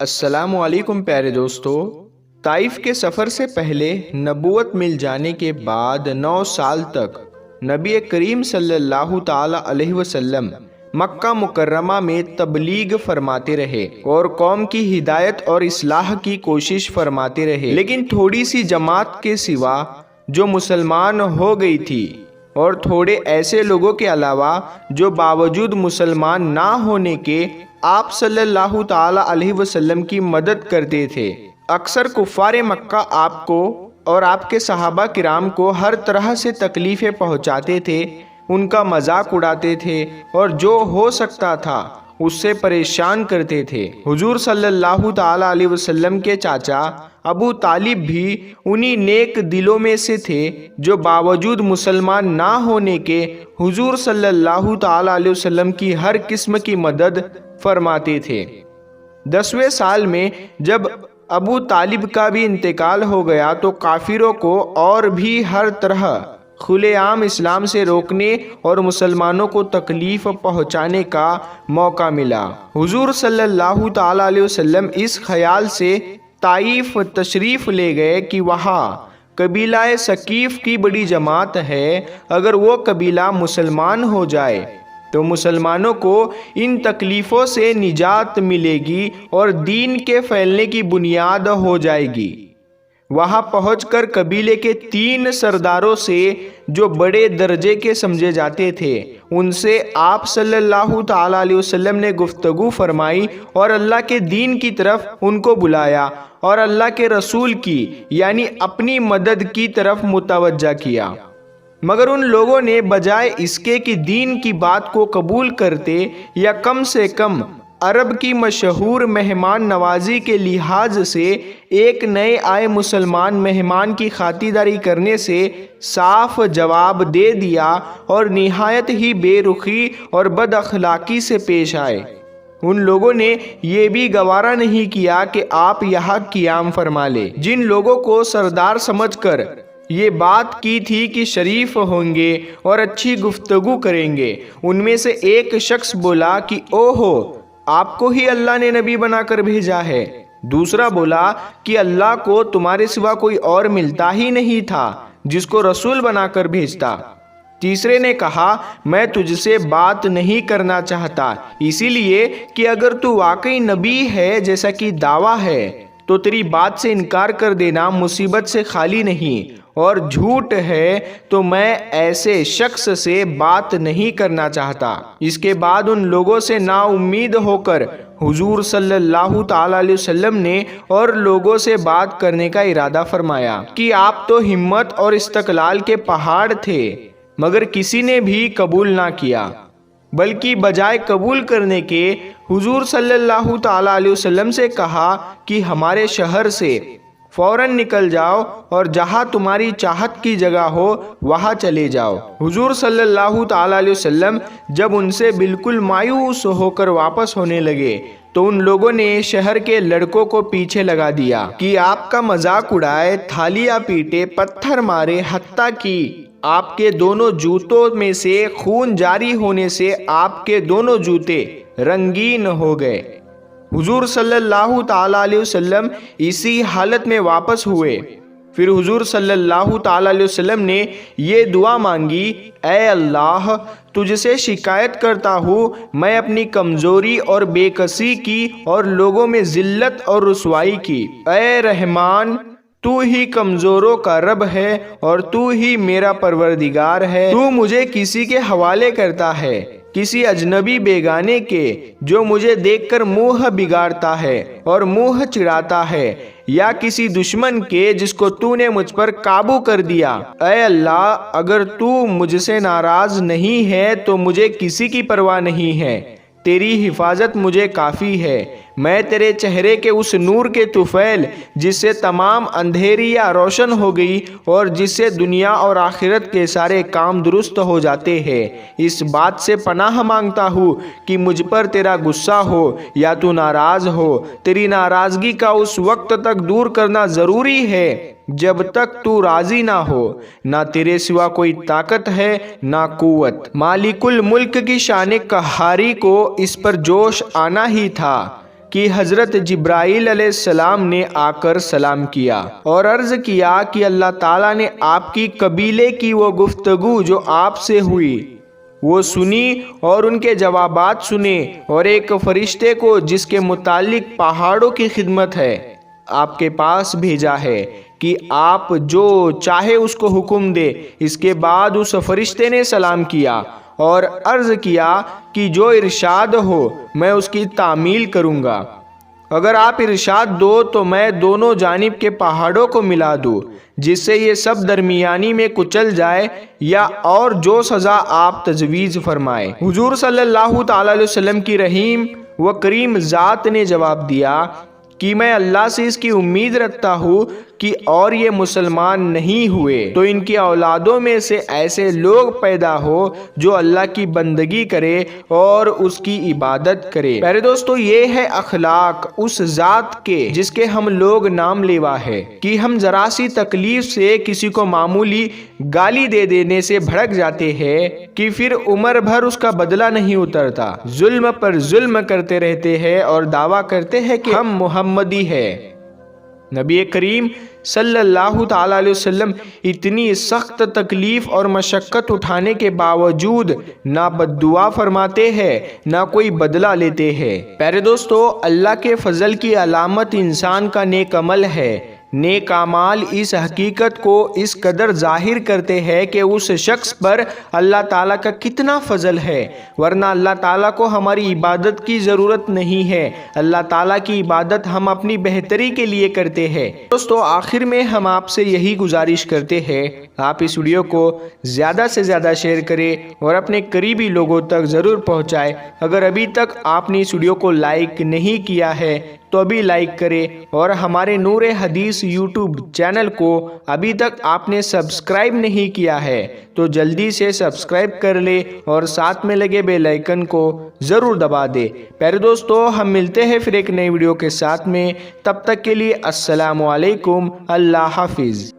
السلام علیکم پیارے دوستو۔ طائف کے سفر سے پہلے نبوت مل جانے کے بعد 9 سال تک نبی کریم صلی اللہ تعالی علیہ وسلم مکہ مکرمہ میں تبلیغ فرماتے رہے اور قوم کی ہدایت اور اصلاح کی کوشش فرماتے رہے، لیکن تھوڑی سی جماعت کے سوا جو مسلمان ہو گئی تھی اور تھوڑے ایسے لوگوں کے علاوہ جو باوجود مسلمان نہ ہونے کے آپ صلی اللہ تعالی علیہ وسلم کی مدد کرتے تھے۔ اکثر کفار مکہ آپ کو اور آپ کے صحابہ کرام کو ہر طرح سے تکلیفیں پہنچاتے تھے، ان کا مذاق اڑاتے تھے اور جو ہو سکتا تھا اس سے پریشان کرتے تھے۔ حضور صلی اللہ تعالی علیہ وسلم کے چاچا ابو طالب بھی انہی نیک دلوں میں سے تھے جو باوجود مسلمان نہ ہونے کے حضور صلی اللہ تعالی علیہ وسلم کی ہر قسم کی مدد فرماتے تھے۔ 10ویں سال میں جب ابو طالب کا بھی انتقال ہو گیا تو کافروں کو اور بھی ہر طرح کھلے عام اسلام سے روکنے اور مسلمانوں کو تکلیف پہنچانے کا موقع ملا۔ حضور صلی اللہ تعالی علیہ وسلم اس خیال سے طائف تشریف لے گئے کہ وہاں قبیلہ ثقیف کی بڑی جماعت ہے، اگر وہ قبیلہ مسلمان ہو جائے تو مسلمانوں کو ان تکلیفوں سے نجات ملے گی اور دین کے پھیلنے کی بنیاد ہو جائے گی۔ وہاں پہنچ کر قبیلے کے 3 سرداروں سے جو بڑے درجے کے سمجھے جاتے تھے ان سے آپ صلی اللہ تعالی علیہ وسلم نے گفتگو فرمائی اور اللہ کے دین کی طرف ان کو بلایا اور اللہ کے رسول کی یعنی اپنی مدد کی طرف متوجہ کیا، مگر ان لوگوں نے بجائے اس کے کہ دین کی بات کو قبول کرتے یا کم سے کم عرب کی مشہور مہمان نوازی کے لحاظ سے ایک نئے آئے مسلمان مہمان کی خاطرداری کرنے سے صاف جواب دے دیا اور نہایت ہی بے رخی اور بد اخلاقی سے پیش آئے۔ ان لوگوں نے یہ بھی گوارا نہیں کیا کہ آپ یہاں قیام فرما لیں۔ جن لوگوں کو سردار سمجھ کر یہ بات کی تھی کہ شریف ہوں گے اور اچھی گفتگو کریں گے، ان میں سے ایک شخص بولا کہ اوہو، آپ کو ہی اللہ نے نبی بنا کر بھیجا ہے۔ دوسرا بولا کہ اللہ کو تمہارے سوا کوئی اور ملتا ہی نہیں تھا جس کو رسول بنا کر بھیجتا۔ تیسرے نے کہا میں تجھ سے بات نہیں کرنا چاہتا، اسی لیے کہ اگر تو واقعی نبی ہے جیسا کہ دعویٰ ہے تو تیری بات سے انکار کر دینا مصیبت سے خالی نہیں، اور جھوٹ ہے تو میں ایسے شخص سے بات نہیں کرنا چاہتا۔ اس کے بعد ان لوگوں سے نا امید ہو کر حضور صلی اللہ تعالی علیہ وسلم نے اور لوگوں سے بات کرنے کا ارادہ فرمایا کہ آپ تو ہمت اور استقلال کے پہاڑ تھے، مگر کسی نے بھی قبول نہ کیا، بلکہ بجائے قبول کرنے کے حضور صلی اللہ تعالی علیہ وسلم سے کہا کہ ہمارے شہر سے فوراً نکل جاؤ اور جہاں تمہاری چاہت کی جگہ ہو وہاں چلے جاؤ۔ حضور صلی اللہ تعالی علیہ وسلم جب ان سے بالکل مایوس ہو کر واپس ہونے لگے تو ان لوگوں نے شہر کے لڑکوں کو پیچھے لگا دیا کہ آپ کا مذاق اڑائے، تھالیاں پیٹے، پتھر مارے، حتیٰ کہ آپ کے دونوں جوتوں میں سے خون جاری ہونے سے آپ کے دونوں جوتے رنگین ہو گئے۔ حضور صلی اللہ تعالی علیہ وسلم اسی حالت میں واپس ہوئے۔ پھر حضور صلی اللہ تعالی علیہ وسلم نے یہ دعا مانگی، اے اللہ، تجھ سے شکایت کرتا ہوں میں اپنی کمزوری اور بے کسی کی اور لوگوں میں ذلت اور رسوائی کی۔ اے رحمان، تو ہی کمزوروں کا رب ہے اور تو ہی میرا پروردگار ہے۔ تو مجھے کسی کے حوالے کرتا ہے، کسی اجنبی بیگانے کے جو مجھے دیکھ کر منہ بگاڑتا ہے اور منہ چڑھاتا ہے، یا کسی دشمن کے جس کو تو نے مجھ پر قابو کر دیا۔ اے اللہ، اگر تو مجھ سے ناراض نہیں ہے تو مجھے کسی کی پرواہ نہیں ہے، تیری حفاظت مجھے کافی ہے۔ میں تیرے چہرے کے اس نور کے طفیل جس سے تمام اندھیریاں روشن ہو گئی اور جس سے دنیا اور آخرت کے سارے کام درست ہو جاتے ہیں، اس بات سے پناہ مانگتا ہوں کہ مجھ پر تیرا غصہ ہو یا تو ناراض ہو۔ تیری ناراضگی کا اس وقت تک دور کرنا ضروری ہے جب تک تو راضی نہ ہو، نہ تیرے سوا کوئی طاقت ہے نہ قوت۔ مالک الملک کی شان قہاری کو اس پر جوش آنا ہی تھا کہ حضرت جبرائیل علیہ السلام نے آ کر سلام کیا اور عرض کیا کہ اللہ تعالیٰ نے آپ کی قبیلے کی وہ گفتگو جو آپ سے ہوئی وہ سنی اور ان کے جوابات سنے، اور ایک فرشتے کو جس کے متعلق پہاڑوں کی خدمت ہے آپ کے پاس بھیجا ہے کہ آپ جو چاہے اس کو حکم دے۔ اس کے بعد اس فرشتے نے سلام کیا اور عرض کیا کہ جو ارشاد ہو میں اس کی تعمیل کروں گا، اگر آپ ارشاد دو تو میں دونوں جانب کے پہاڑوں کو ملا دوں جس سے یہ سب درمیانی میں کچل جائے، یا اور جو سزا آپ تجویز فرمائے۔ حضور صلی اللہ تعالی علیہ وسلم کی رحیم و کریم ذات نے جواب دیا کہ میں اللہ سے اس کی امید رکھتا ہوں کہ اور یہ مسلمان نہیں ہوئے تو ان کی اولادوں میں سے ایسے لوگ پیدا ہو جو اللہ کی بندگی کرے اور اس کی عبادت کرے۔ پیارے دوستو، یہ ہے اخلاق اس ذات کے جس کے ہم لوگ نام لیوا ہے کہ ہم ذرا سی تکلیف سے کسی کو معمولی گالی دے دینے سے بھڑک جاتے ہیں کہ پھر عمر بھر اس کا بدلہ نہیں اترتا، ظلم پر ظلم کرتے رہتے ہیں اور دعویٰ کرتے ہیں کہ ہم محمدی ہیں۔ نبی کریم صلی اللہ تعالی علیہ وسلم اتنی سخت تکلیف اور مشقت اٹھانے کے باوجود نہ بد دعا فرماتے ہیں نہ کوئی بدلہ لیتے ہیں۔ پیارے دوستو، اللہ کے فضل کی علامت انسان کا نیک عمل ہے۔ نیک اعمال اس حقیقت کو اس قدر ظاہر کرتے ہیں کہ اس شخص پر اللہ تعالیٰ کا کتنا فضل ہے، ورنہ اللہ تعالیٰ کو ہماری عبادت کی ضرورت نہیں ہے۔ اللہ تعالیٰ کی عبادت ہم اپنی بہتری کے لیے کرتے ہیں۔ دوستو، آخر میں ہم آپ سے یہی گزارش کرتے ہیں، آپ اس ویڈیو کو زیادہ سے زیادہ شیئر کریں اور اپنے قریبی لوگوں تک ضرور پہنچائیں۔ اگر ابھی تک آپ نے اس ویڈیو کو لائک نہیں کیا ہے تو ابھی لائک کریں، اور ہمارے نور حدیث یوٹیوب چینل کو ابھی تک آپ نے سبسکرائب نہیں کیا ہے تو جلدی سے سبسکرائب کر لے اور ساتھ میں لگے بیل آئیکن کو ضرور دبا دے۔ پیارے دوستو، ہم ملتے ہیں پھر ایک نئی ویڈیو کے ساتھ میں، تب تک کے لیے السلام علیکم، اللہ حافظ۔